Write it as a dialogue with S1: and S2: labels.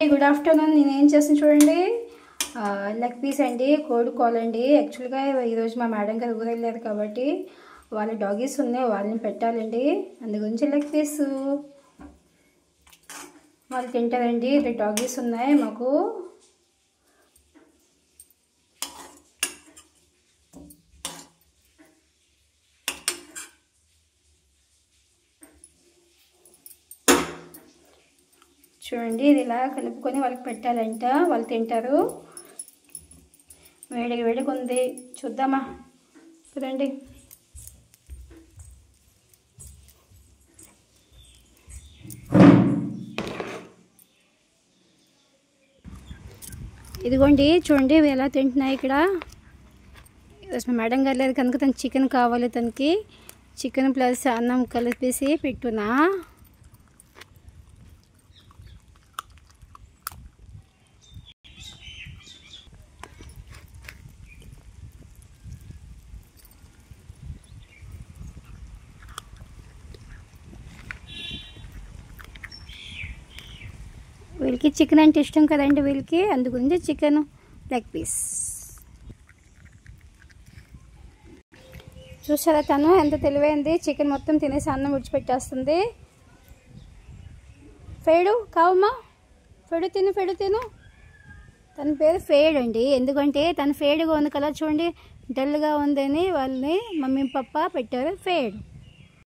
S1: Good afternoon. నేను ఏం చేస్తాను చూడండి, లెగ్ పీస్ అండి, కోడుకోవాలండి. యాక్చువల్గా ఈరోజు మా మేడం గారు ఊరు వెళ్ళారు కాబట్టి వాళ్ళ డాగీస్ ఉన్నాయి, వాళ్ళని పెట్టాలండి. అందు గురించి లెగ్ పీస్ వాళ్ళు తింటారండి. ఇది డాగీస్ ఉన్నాయి మాకు. చూడండి, ఇది ఇలా కలుపుకొని వాళ్ళకి పెట్టాలంట, వాళ్ళు తింటారు. వేడిగా వేడిగా ఉంది, చూద్దామా చూడండి. ఇదిగోండి చూడండి ఇవి ఎలా తింటున్నాయి ఇక్కడ. మా మేడం గారు లేదు కనుక తనకి చికెన్ కావాలి, తనకి చికెన్ ప్లస్ అన్నం కలిపేసి పెట్టున్నా. వీళ్ళకి చికెన్ అంటే ఇష్టం కదండి వీళ్ళకి, అందుగురించి చికెన్ లెగ్ పీస్. చూసారా తను ఎంత తెలివైంది, చికెన్ మొత్తం తినేసి అన్నం విడిచిపెట్టేస్తుంది. ఫేడు కావమ్మా, ఫేడు తిను, ఫేడు తిను. తన పేరు ఫేడ్ అండి, ఎందుకంటే తను ఫేడ్గా ఉంది కదా చూడండి, డల్గా ఉందని వాళ్ళని మమ్మీ పప్ప పెట్టారు ఫేడ్.